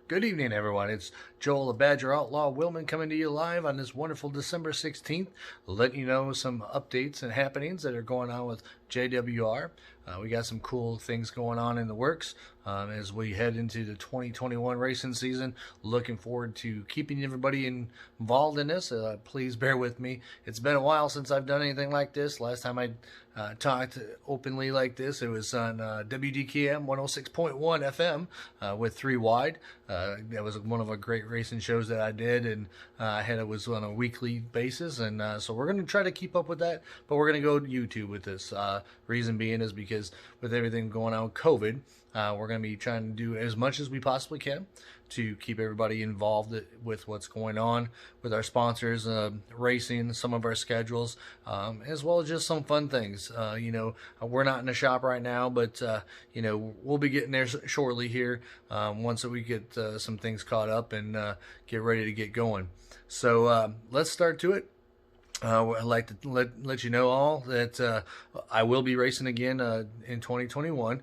Good evening, everyone. It's Joel the Badger Outlaw Willman coming to you live on this wonderful December 16th, letting you know some updates and happenings that are going on with JWR. We got some cool things going on in the works as we head into the 2021 racing season. Looking forward to keeping everybody involved in this. Please bear with me. It's been a while since I've done anything like this. Last time I talked openly like this, it was on WDKM 106.1 FM with 3 Wide. That was one of the great racing shows that I did, and it was on a weekly basis, and so we're going to try to keep up with that, but we're going to go to YouTube with this. Reason being is because with everything going on with COVID, we're going to be trying to do as much as we possibly can to keep everybody involved with what's going on with our sponsors, racing, some of our schedules, as well as just some fun things. We're not in the shop right now, but we'll be getting there shortly here once we get some things caught up and get ready to get going. So let's start to it. I'd like to let you know all that I will be racing again in 2021.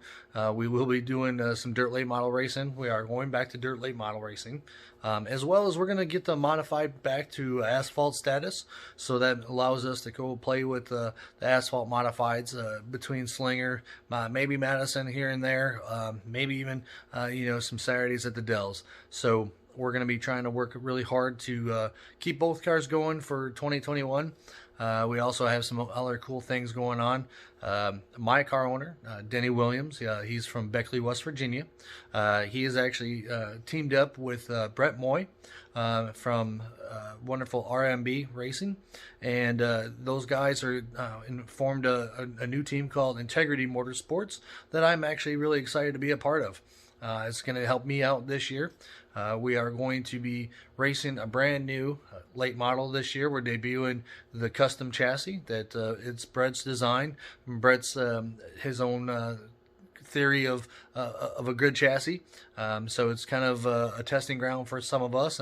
We will be doing some dirt late model racing. We are going back to dirt late model racing, as well as we're going to get the modified back to asphalt status. So that allows us to go play with the asphalt modifieds between Slinger, maybe Madison here and there, maybe even some Saturdays at the Dells. So we're going to be trying to work really hard to keep both cars going for 2021. We also have some other cool things going on. My car owner, Denny Williams, he's from Beckley, West Virginia. He is actually teamed up with Brett Moy from wonderful RMB Racing, and those guys are formed a new team called Integrity Motorsports that I'm actually really excited to be a part of. It's going to help me out this year. We are going to be racing a brand new late model this year. We're debuting the custom chassis that it's Brett's design. Brett's his own theory of a good chassis. So it's kind of a testing ground for some of us,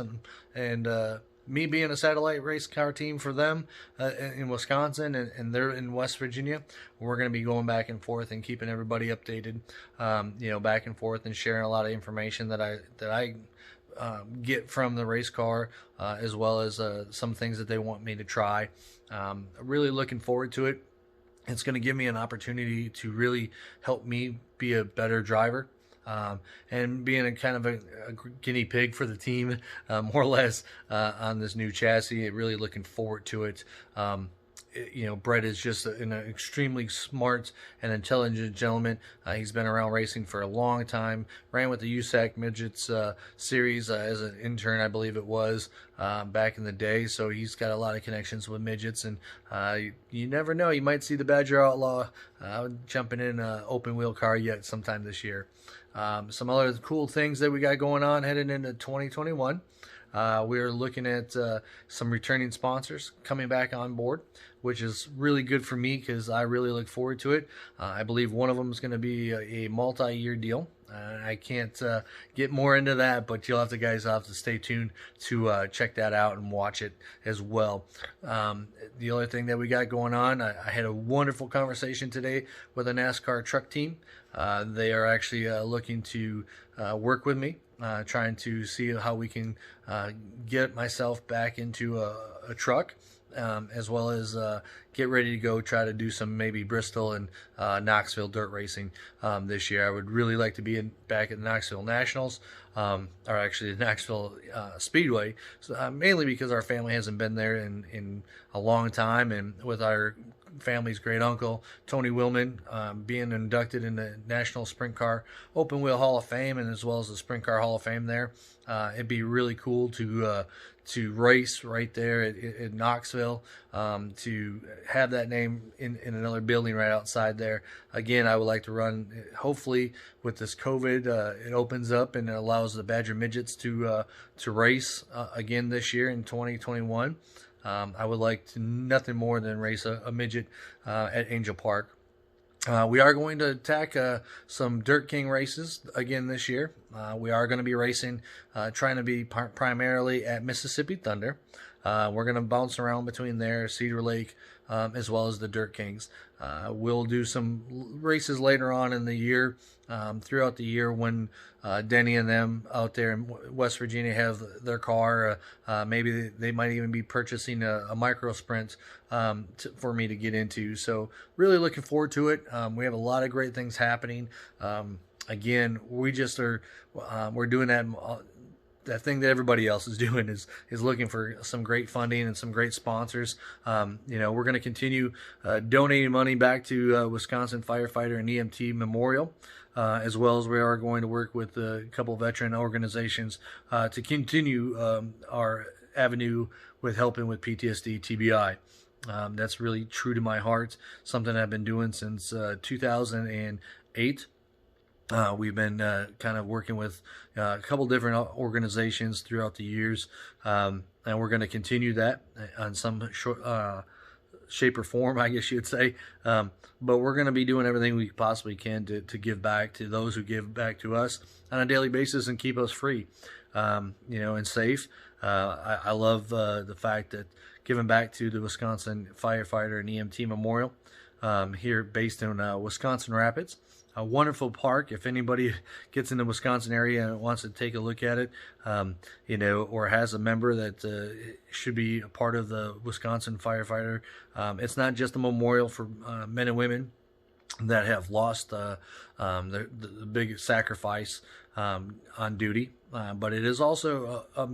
and me being a satellite race car team for them in Wisconsin, and they're in West Virginia. We're going to be going back and forth and keeping everybody updated, back and forth, and sharing a lot of information that I get from the race car, as well as some things that they want me to try. Really looking forward to it. It's going to give me an opportunity to really help me be a better driver. And being a kind of a guinea pig for the team, more or less, on this new chassis. Really looking forward to it. Brett is just an extremely smart and intelligent gentleman. He's been around racing for a long time. Ran with the USAC Midgets series as an intern, I believe it was, back in the day. So he's got a lot of connections with midgets, and you never know. You might see the Badger Outlaw jumping in an open wheel car yet sometime this year. Some other cool things that we got going on heading into 2021. We're looking at some returning sponsors coming back on board, which is really good for me because I really look forward to it. I believe one of them is going to be a multi-year deal. I can't get more into that, but you'll have to stay tuned to check that out and watch it as well. The other thing that we got going on, I had a wonderful conversation today with a NASCAR truck team. They are actually looking to work with me, trying to see how we can get myself back into a truck, as well as get ready to go try to do some maybe Bristol and Knoxville dirt racing this year. I would really like to be back at the Knoxville Nationals, or actually the Knoxville Speedway, mainly because our family hasn't been there in a long time, and with our family's great uncle Tony Willman being inducted in the National Sprint Car Open Wheel Hall of Fame, and as well as the Sprint Car Hall of Fame there. It'd be really cool to race right there at Knoxville, to have that name in another building right outside there. Again, I would like to run, hopefully with this COVID, it opens up and it allows the Badger Midgets to race again this year in 2021. I would like to nothing more than race a midget at Angel Park. We are going to attack some Dirt King races again this year. We are going to be racing, trying to be primarily at Mississippi Thunder. We're going to bounce around between there, Cedar Lake, as well as the Dirt Kings. We'll do some races later on in the year throughout the year when Denny and them out there in West Virginia have their car. Maybe they might even be purchasing a micro sprint for me to get into. So really looking forward to it. We have a lot of great things happening. Again, we just are we're doing that thing that everybody else is doing is looking for some great funding and some great sponsors. We're going to continue donating money back to Wisconsin Firefighter and EMT Memorial, as well as we are going to work with a couple veteran organizations to continue our avenue with helping with PTSD, TBI. That's really true to my heart, something I've been doing since 2008. We've been kind of working with a couple different organizations throughout the years, and we're going to continue that on some shape or form, I guess you'd say. But we're going to be doing everything we possibly can to give back to those who give back to us on a daily basis and keep us free, and safe. I love the fact that giving back to the Wisconsin Firefighter and EMT Memorial here based in Wisconsin Rapids. A wonderful park. If anybody gets in the Wisconsin area and wants to take a look at it, or has a member that should be a part of the Wisconsin Firefighter, it's not just a memorial for men and women that have lost the big sacrifice on duty, but it is also a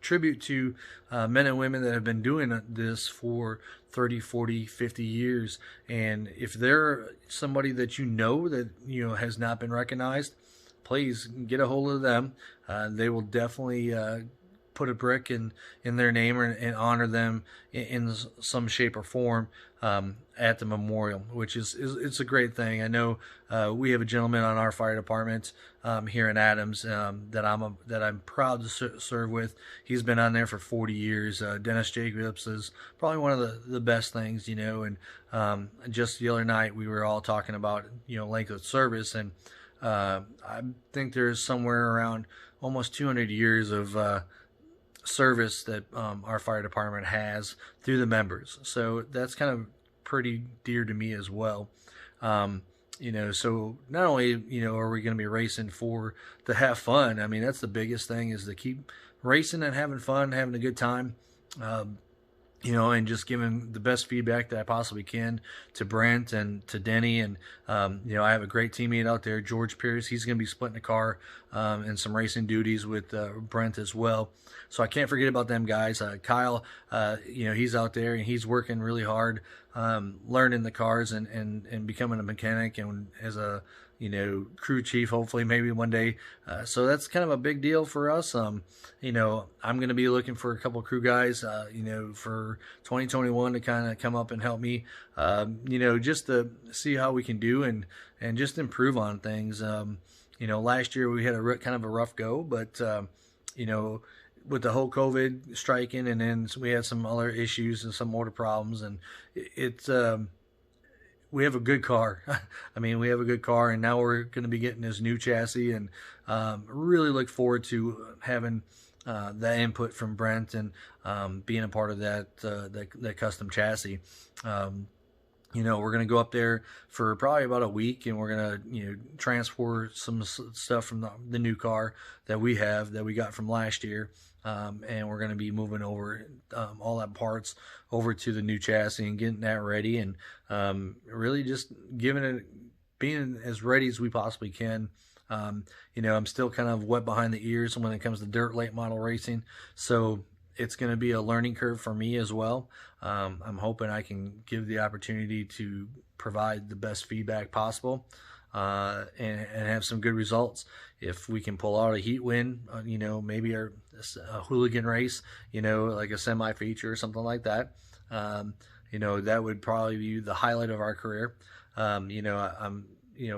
tribute to men and women that have been doing this for 30, 40, 50 years. And if they're somebody that that has not been recognized, please get a hold of them. They will definitely put a brick in their name and honor them in some shape or form at the memorial, which is it's a great thing. I know we have a gentleman on our fire department here in Adams that I'm proud to serve with. He's been on there for 40 years. Dennis Jacobs is probably one of the best things, and just the other night we were all talking about length of service, and I think there's somewhere around almost 200 years of service that our fire department has through the members. So that's kind of pretty dear to me as well. So not only, are we going to be racing to have fun. I mean, that's the biggest thing, is to keep racing and having fun, having a good time. And just giving the best feedback that I possibly can to Brent and to Denny. And, I have a great teammate out there, George Pierce. He's going to be splitting a car and some racing duties with Brent as well. So I can't forget about them guys. Kyle, he's out there and he's working really hard, learning the cars and becoming a mechanic and as a, crew chief, hopefully maybe one day. So that's kind of a big deal for us. I'm going to be looking for a couple of crew guys, for 2021 to kind of come up and help me, just to see how we can do and just improve on things. Last year we had kind of a rough go, but, with the whole COVID striking, and then we had some other issues and some motor problems, and we have a good car. I mean, we have a good car, and now we're going to be getting this new chassis, and really look forward to having that input from Brent and being a part of that custom chassis. We're going to go up there for probably about a week, and we're going to, transport some stuff from the new car that we got from last year. And we're going to be moving over all that parts over to the new chassis and getting that ready, and really just being as ready as we possibly can. I'm still kind of wet behind the ears when it comes to dirt late model racing, so it's going to be a learning curve for me as well. I'm hoping I can give the opportunity to provide the best feedback possible. And have some good results. If we can pull out a heat win, maybe a hooligan race, like a semi-feature or something like that, that would probably be the highlight of our career. I'm,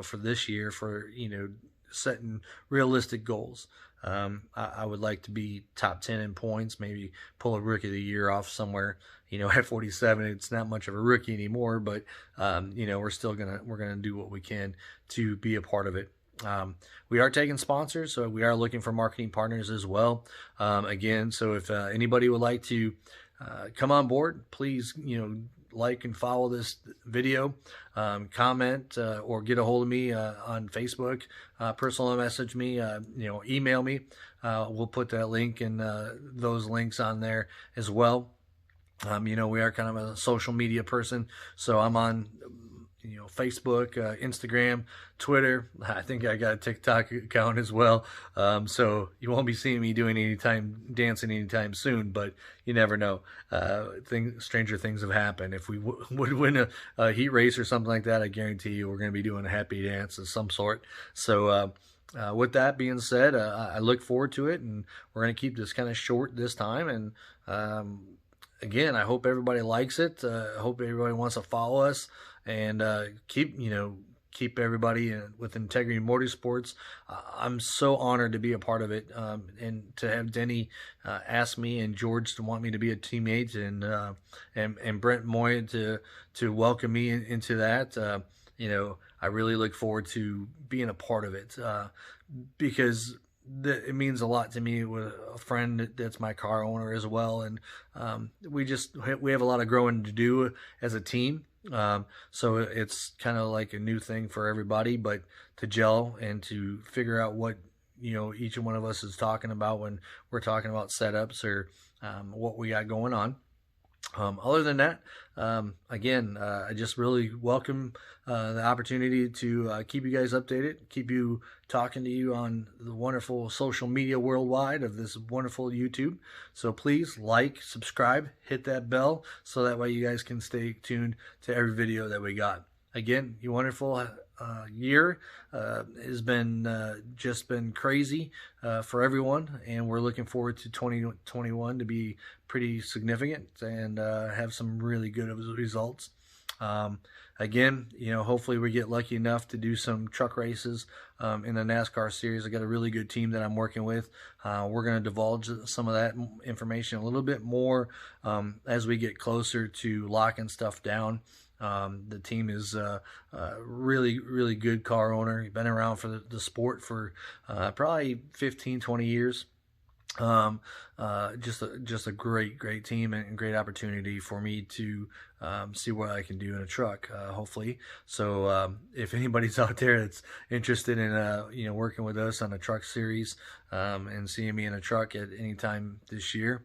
for this year, for, setting realistic goals. I would like to be top 10 in points, maybe pull a rookie of the year off somewhere. At 47, it's not much of a rookie anymore, but, we're going to do what we can to be a part of it. We are taking sponsors, so we are looking for marketing partners as well. Again, so if anybody would like to come on board, please, like and follow this video, comment or get a hold of me on Facebook, personal message me, email me. We'll put that link and those links on there as well. We are kind of a social media person, so I'm on Facebook, Instagram, Twitter. I think I got a TikTok account as well. So you won't be seeing me dancing anytime soon, but you never know. Stranger things have happened. If we would win a heat race or something like that, I guarantee you we're going to be doing a happy dance of some sort. So with that being said, I look forward to it, and we're going to keep this kind of short this time. And again, I hope everybody likes it. I hope everybody wants to follow us and keep everybody with Integrity Motorsports. I'm so honored to be a part of it, and to have Denny ask me and George to want me to be a teammate, and Brent Moy to welcome me into that. I really look forward to being a part of it, because it means a lot to me with a friend that's my car owner as well, and we have a lot of growing to do as a team. So it's kind of like a new thing for everybody, but to gel and to figure out what each one of us is talking about when we're talking about setups or what we got going on. Other than that, again, I just really welcome the opportunity to keep you guys updated, keep you talking to you on the wonderful social media worldwide of this wonderful YouTube. So please like, subscribe, hit that bell, so that way you guys can stay tuned to every video that we got. Again, you wonderful year has been just been crazy for everyone, and we're looking forward to 2021 to be pretty significant and have some really good results. Again, hopefully we get lucky enough to do some truck races in the NASCAR series. I got a really good team that I'm working with. We're going to divulge some of that information a little bit more as we get closer to locking stuff down. The team is really, really good car owner. He's been around for the sport for probably 15, 20 years. Just a great team and great opportunity for me to see what I can do in a truck, hopefully. So if anybody's out there that's interested in working with us on a truck series and seeing me in a truck at any time this year,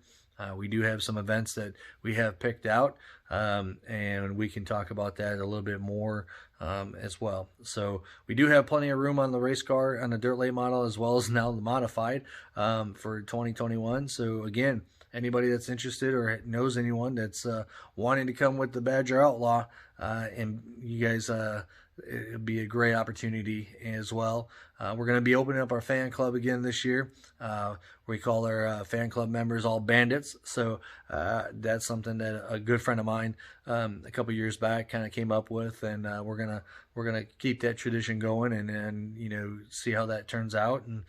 we do have some events that we have picked out, and we can talk about that a little bit more as well. So we do have plenty of room on the race car, on the dirt late model, as well as now the modified for 2021. So again, anybody that's interested or knows anyone that's wanting to come with the Badger Outlaw, and you guys, it'd be a great opportunity as well. We're going to be opening up our fan club again this year. We call our fan club members all bandits. So that's something that a good friend of mine a couple years back kind of came up with, and we're gonna keep that tradition going and see how that turns out. And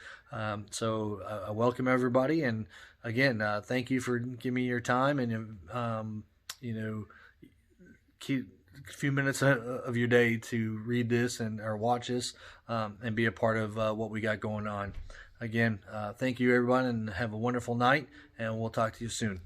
so I welcome everybody, and again, thank you for giving me your time and keep a few minutes of your day to read this or watch this and be a part of what we got going on. Again, thank you everyone, and have a wonderful night, and we'll talk to you soon.